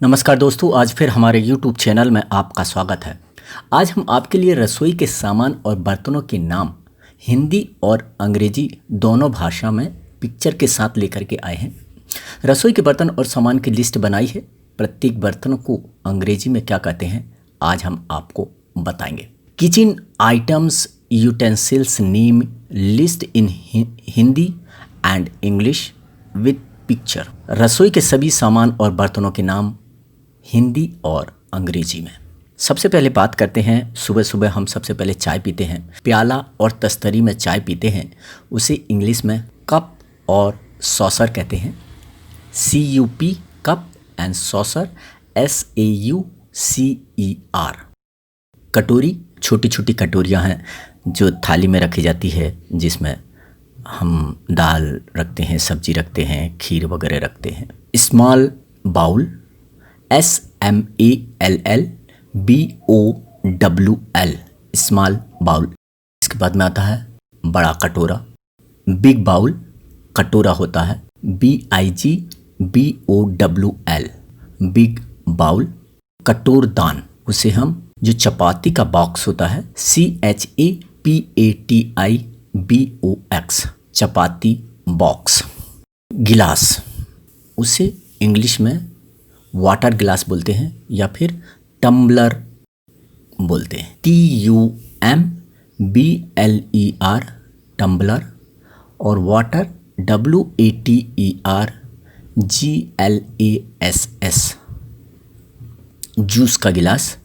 नमस्कार दोस्तों, आज फिर हमारे YouTube चैनल में आपका स्वागत है। आज हम आपके लिए रसोई के सामान और बर्तनों के नाम हिंदी और अंग्रेजी दोनों भाषा में पिक्चर के साथ लेकर के आए हैं। रसोई के बर्तन और सामान की लिस्ट बनाई है। प्रत्येक बर्तन को अंग्रेजी में क्या कहते हैं आज हम आपको बताएंगे। Kitchen items utensils name list in Hindi and English with picture. रसोई के सभी सामान और बर्तनों के नाम हिंदी और अंग्रेजी में। सबसे पहले बात करते हैं, सुबह सुबह हम सबसे पहले चाय पीते हैं। प्याला और तस्तरी में चाय पीते हैं, उसे इंग्लिश में कप और सॉसर कहते हैं। CUP cup and saucer SAUCER। कटोरी छोटी छोटी कटोरियाँ हैं जो थाली में रखी जाती है, जिसमें हम दाल रखते हैं, सब्जी रखते हैं, खीर वगैरह रखते हैं। Small bowl SMALLBOWL small bowl. इसके बाद में आता है बड़ा कटोरा। बिग बाउल कटोरा होता है BIGBOWL बिग बाउल। कटोरदान, उसे हम जो चपाती का बॉक्स होता है CHAPATIBOX चपाती बॉक्स। गिलास, उसे इंग्लिश में वाटर ग्लास बोलते हैं या फिर टम्बलर बोलते हैं। TUMBLER tumbler. और वाटर WATER जूस का गिलास,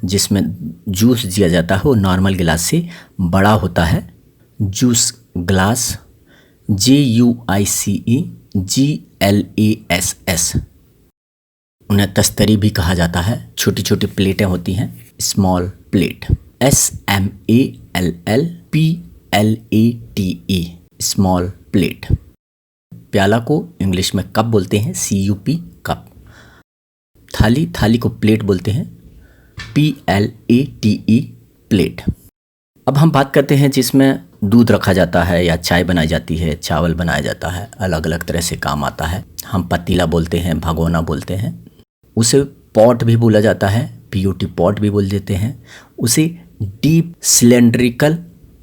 जिसमें जूस दिया जाता है, वो नॉर्मल गिलास से बड़ा होता है। जूस ग्लास JUICE उन्हें तस्तरी भी कहा जाता है। छोटी छोटी प्लेटें होती हैं, small plate. SMALLPLATE small plate. प्याला को इंग्लिश में कप बोलते हैं CUP कप। थाली को प्लेट बोलते हैं PLATE प्लेट। अब हम बात करते हैं जिसमें दूध रखा जाता है या चाय बनाई जाती है, चावल बनाया जाता है, अलग अलग तरह से काम आता है। हम पतीला बोलते हैं, भगोना बोलते हैं। उसे पॉट भी बोला जाता है, POT पॉट भी बोल देते हैं। उसे डीप सिलेंड्रिकल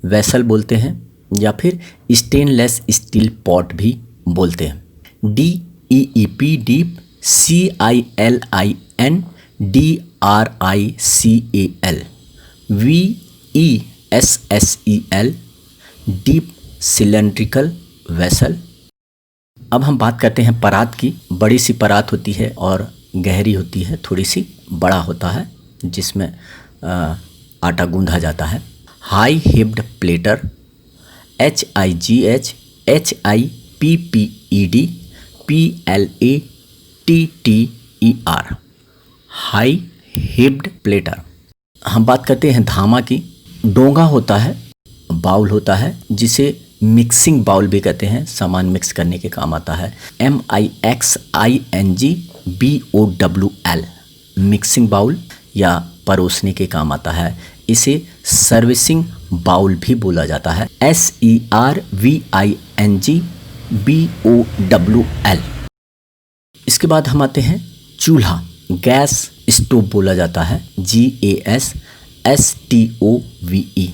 वेसल बोलते हैं या फिर स्टेनलेस स्टील पॉट भी बोलते हैं। DEEP deep CILINDRICAL VESSEL deep cylindrical vessel. अब हम बात करते हैं परात की। बड़ी सी परात होती है और गहरी होती है, थोड़ी सी बड़ा होता है, जिसमें आटा गूंधा जाता है। High heaped platter HIGH HIPPED PLATTER high heaped platter. हम बात करते हैं धामा की। डोंगा होता है, बाउल होता है, जिसे मिक्सिंग बाउल भी कहते हैं, सामान मिक्स करने के काम आता है। MIXING मिक्सिंग बाउल या परोसने के काम आता है। इसे सर्विसिंग बाउल भी बोला जाता है। SERVING इसके बाद हम आते हैं चूल्हा, गैस स्टोव बोला जाता है GASSTOVE।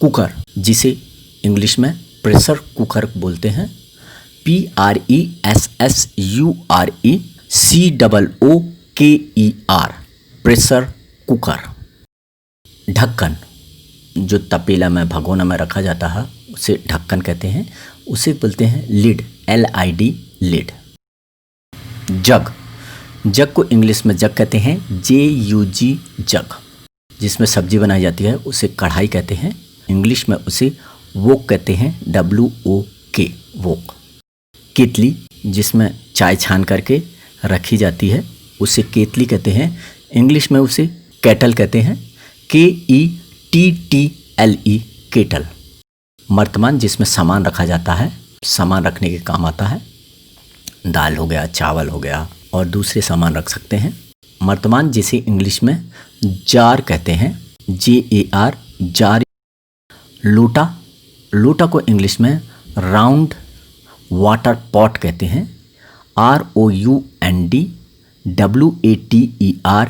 कुकर, जिसे इंग्लिश में प्रेशर कुकर बोलते हैं PRESSURECOOKER प्रेशर कुकर। ढक्कन, जो तपेला में भगोना में रखा जाता है, उसे ढक्कन कहते हैं। उसे बोलते हैं लिड LID लिड। जग को इंग्लिश में जग कहते हैं JUG जग। जिसमें सब्जी बनाई जाती है उसे कढ़ाई कहते हैं। इंग्लिश में उसे वोक कहते हैं WOK वोक। केतली, जिसमें चाय छान करके रखी जाती है, उसे केतली कहते हैं। इंग्लिश में उसे केटल कहते हैं KETTLE केटल। मर्तमान, जिसमें सामान रखा जाता है, सामान रखने के काम आता है। दाल हो गया, चावल हो गया और दूसरे सामान रख सकते हैं। मर्तमान, जिसे इंग्लिश में जार कहते हैं JAR जार। लोटा को इंग्लिश में राउंड वाटर पॉट कहते हैं ROUND WATERPOT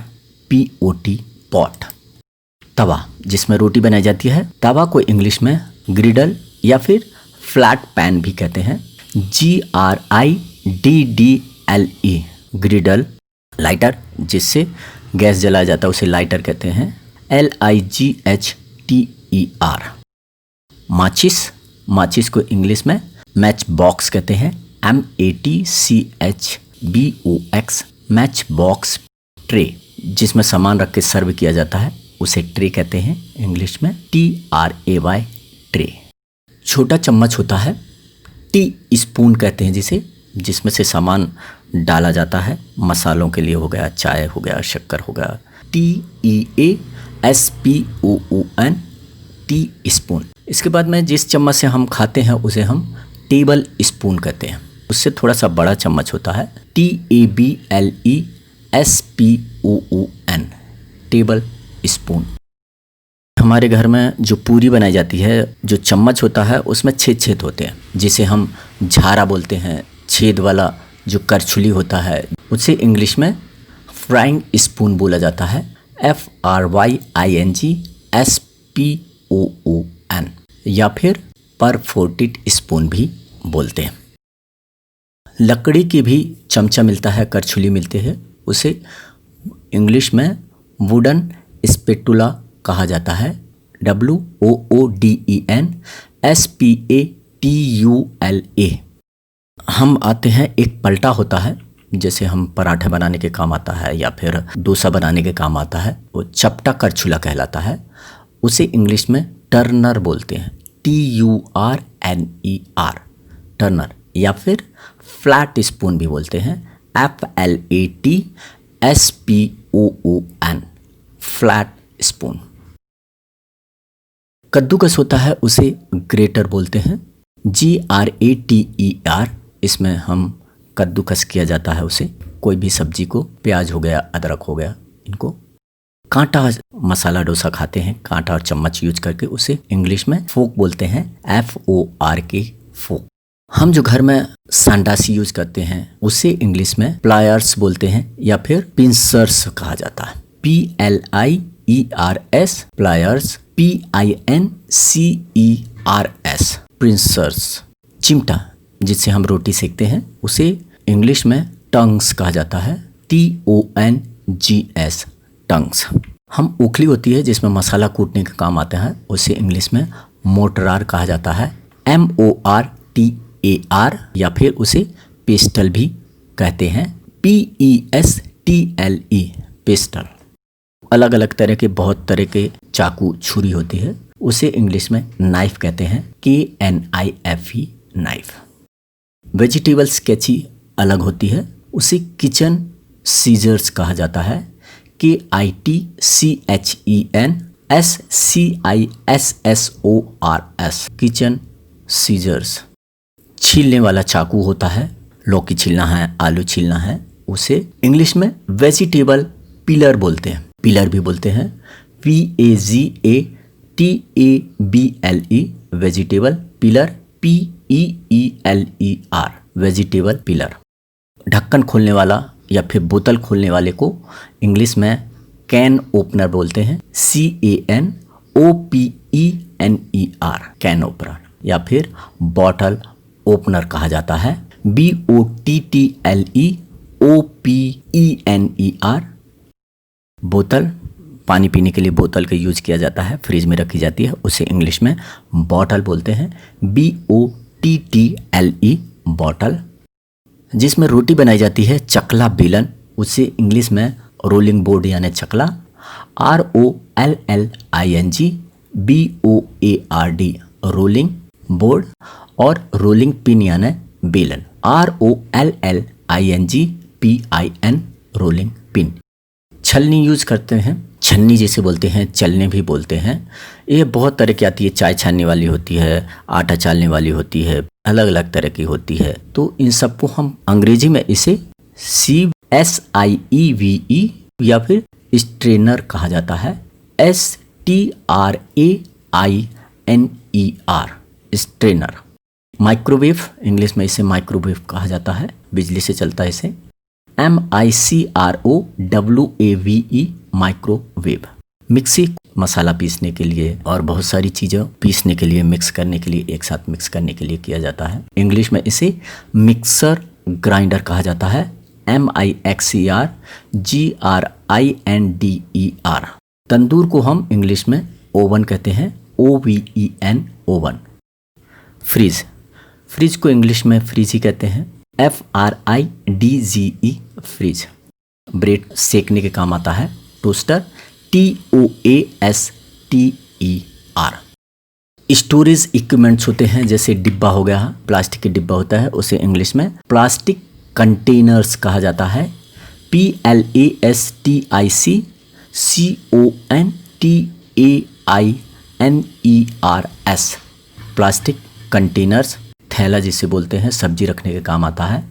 पॉट। तवा जिसमें रोटी बनाई जाती है, तवा को इंग्लिश में ग्रिडल या फिर फ्लैट पैन भी कहते हैं। GRIDDLE ग्रिडल। लाइटर जिससे गैस जलाया जाता है उसे लाइटर कहते हैं। LIGHTER माचिस। माचिस को इंग्लिश में मैच बॉक्स कहते हैं। MATCHBOX match box. ट्रे जिसमें सामान रख के सर्व किया जाता है उसे ट्रे कहते हैं, इंग्लिश में TRAY ट्रे। छोटा चम्मच होता है, टी स्पून कहते हैं जिसे, जिसमें से सामान डाला जाता है। मसालों के लिए हो गया, चाय हो गया, शक्कर हो गया। TEASPOON tea spoon. इसके बाद में जिस चम्मच से हम खाते हैं उसे हम टेबल स्पून कहते हैं। उससे थोड़ा सा बड़ा चम्मच होता है, TABLESPOON टेबल स्पून। हमारे घर में जो पूरी बनाई जाती है, जो चम्मच होता है उसमें छेद छेद होते हैं, जिसे हम झारा बोलते हैं। छेद वाला जो करछुली होता है उसे इंग्लिश में फ्राइंग स्पून बोला जाता है। FRYINGSPOON या फिर परफोर्टेड स्पून भी बोलते हैं। लकड़ी की भी चमचा मिलता है, करछुली मिलते हैं, उसे इंग्लिश में वुडन स्पेटुला कहा जाता है। WOODEN SPATULA। हम आते हैं, एक पलटा होता है, जैसे हम पराठे बनाने के काम आता है या फिर डोसा बनाने के काम आता है, वो चपटा करछुला कहलाता है। उसे इंग्लिश में टर्नर बोलते हैं, TURNER टर्नर, या फिर फ्लैट स्पून भी बोलते हैं, FLATSPOON फ्लैट स्पून। कद्दूकस होता है, उसे ग्रेटर बोलते हैं, GRATER। इसमें हम कद्दूकस किया जाता है उसे, कोई भी सब्जी को, प्याज हो गया, अदरक हो गया, इनको। कांटा मसाला डोसा खाते हैं कांटा और चम्मच यूज करके, उसे इंग्लिश में फोक बोलते हैं, FORK फोक। हम जो घर में सांडासी यूज करते हैं उसे इंग्लिश में प्लायर्स बोलते हैं या फिर पिंसर्स कहा जाता है, PLIERS प्लायर्स, PINCERS प्रिंसर्स। चिमटा जिससे हम रोटी सेकते हैं उसे इंग्लिश में टंग्स कहा जाता है, TONGS टंग्स। हम ओखली होती है जिसमें मसाला कूटने का काम आता है, उसे इंग्लिश में मोटरार कहा जाता है, MORTAR या फिर उसे पेस्टल भी कहते हैं, PESTLE पेस्टल। अलग अलग तरह के, बहुत तरह के चाकू छुरी होती है, उसे इंग्लिश में नाइफ कहते हैं, KNIFE नाइफ। वेजिटेबल्स कैंची अलग होती है, उसे किचन सीजर्स कहा जाता है, KITCHENSCISSORS किचन सीजर्स। छीलने वाला चाकू होता है, लौकी छीलना है, आलू छीलना है, उसे इंग्लिश में वेजिटेबल पिलर बोलते हैं, पिलर भी बोलते हैं, VAGATABLE vegetable pillar, PEELER vegetable pillar. ढक्कन खोलने वाला या फिर बोतल खोलने वाले को इंग्लिश में कैन ओपनर बोलते हैं, CANOPENER कैन ओपनर, या फिर बॉटल ओपनर कहा जाता है, BOTTLEOPENER बोतल। पानी पीने के लिए बोतल का यूज किया जाता है, फ्रिज में रखी जाती है, उसे इंग्लिश में बॉटल बोलते हैं, BOTTLE बॉटल। जिसमें रोटी बनाई जाती है, चकला बेलन, उसे इंग्लिश में रोलिंग बोर्ड यानी चकला, ROLLING BOARD रोलिंग बोर्ड, और रोलिंग पिन यानी बेलन, ROLLING PIN रोलिंग पिन। छलनी यूज करते हैं, छन्नी जैसे बोलते हैं, चलने भी बोलते हैं। ये बहुत तरह की आती है, चाय छानने वाली होती है, आटा चालने वाली होती है, अलग अलग तरह की होती है। तो इन सबको हम अंग्रेजी में इसे SIEVE या फिर स्ट्रेनर कहा जाता है, STRAINER स्ट्रेनर। माइक्रोवेव इंग्लिश में इसे माइक्रोवेव कहा जाता है, बिजली से चलता है इसे। MICROWAVE microwave. मिक्सी मसाला पीसने के लिए और बहुत सारी चीज़ें पीसने के लिए, मिक्स करने के लिए, एक साथ मिक्स करने के लिए किया जाता है। इंग्लिश में इसे मिक्सर ग्राइंडर कहा जाता है, MIXERGRINDER। तंदूर को हम इंग्लिश में ओवन कहते हैं, OVEN ओवन। फ्रिज, फ्रिज को इंग्लिश में फ्रिज ही कहते हैं, FRIDGE फ्रिज। ब्रेड सेकने के काम आता है, टोस्टर, TOASTER। स्टोरेज इक्विपमेंट्स होते हैं, जैसे डिब्बा हो गया, प्लास्टिक के डिब्बा होता है, उसे इंग्लिश में प्लास्टिक कंटेनर्स कहा जाता है, PLASTICCONTAINERS प्लास्टिक कंटेनर्स। थैला जिसे बोलते हैं, सब्जी रखने के काम आता है।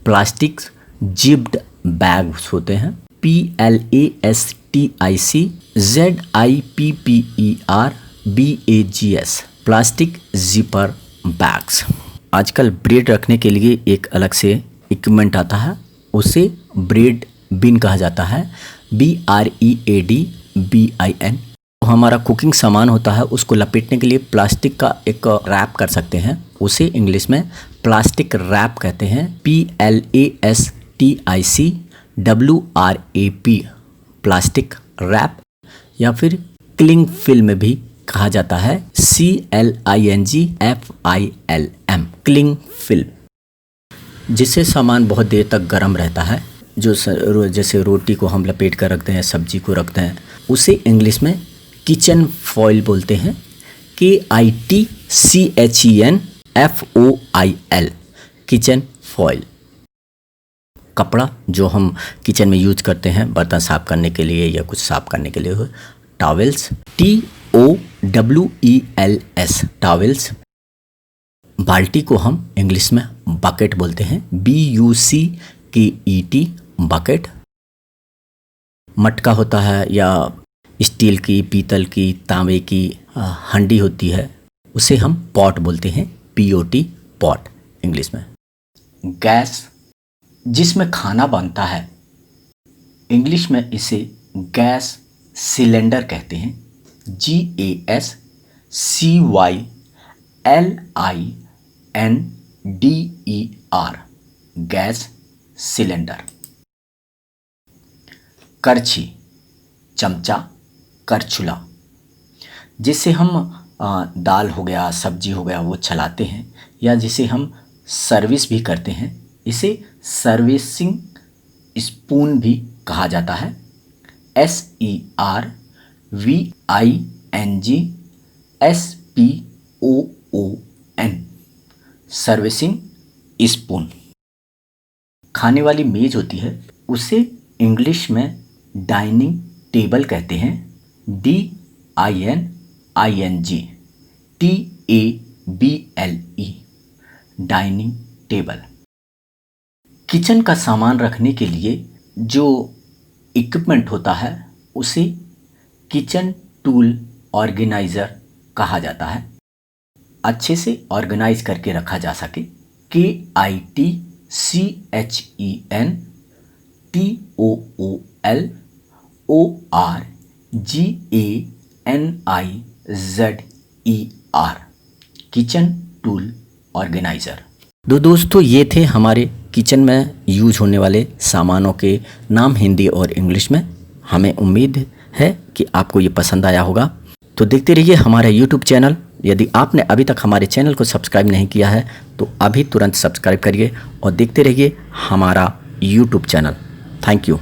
प्लास्टिक जिप्ड बैग्स होते हैं, PLASTICZIPPERBAGS प्लास्टिक जिपर बैग्स। आजकल ब्रेड रखने के लिए एक अलग से इक्विपमेंट आता है, उसे ब्रेड बिन कहा जाता है, BREADBIN। हमारा कुकिंग सामान होता है, उसको लपेटने के लिए प्लास्टिक का एक रैप कर सकते हैं, उसे इंग्लिश में प्लास्टिक रैप कहते हैं, PLASTICWRAP प्लास्टिक रैप, या फिर क्लिंग फिल्म भी कहा जाता है, CLINGFILM क्लिंग फिल्म, जिससे सामान बहुत देर तक गर्म रहता है। जैसे रोटी को हम लपेट कर रखते हैं, सब्जी को रखते हैं, उसे इंग्लिश में किचन फॉइल बोलते हैं, KITCHENFOIL किचन फॉइल। कपड़ा जो हम किचन में यूज करते हैं बर्तन साफ करने के लिए या कुछ साफ करने के लिए, टॉवेल्स, TOWELS टॉवेल्स। बाल्टी को हम इंग्लिश में बकेट बोलते हैं, BUCKET बकेट। मटका होता है, या स्टील की, पीतल की, तांबे की हंडी होती है, उसे हम पॉट बोलते हैं, POT पॉट इंग्लिश में। गैस जिसमें खाना बनता है, इंग्लिश में इसे गैस सिलेंडर कहते हैं, GASCYLINDER गैस सिलेंडर। करछी, चमचा, करछुला, जिसे हम दाल हो गया, सब्जी हो गया, वो चलाते हैं, या जिसे हम सर्विस भी करते हैं, इसे सर्विसिंग स्पून भी कहा जाता है, SERVINGSPOON सर्विसिंग स्पून। खाने वाली मेज होती है, उसे इंग्लिश में डाइनिंग टेबल कहते हैं, DINING TABLE dining table. Kitchen का सामान रखने के लिए जो इक्विपमेंट होता है, उसे किचन टूल ऑर्गेनाइज़र कहा जाता है, अच्छे से ऑर्गेनाइज करके रखा जा सके, KITCHENTOOLORGANIZER किचन टूल ऑर्गेनाइज़र। दोस्तों, ये थे हमारे किचन में यूज होने वाले सामानों के नाम हिंदी और इंग्लिश में। हमें उम्मीद है कि आपको ये पसंद आया होगा। तो देखते रहिए हमारा यूट्यूब चैनल। यदि आपने अभी तक हमारे चैनल को सब्सक्राइब नहीं किया है तो अभी तुरंत सब्सक्राइब करिए और देखते रहिए हमारा यूट्यूब चैनल। Thank you.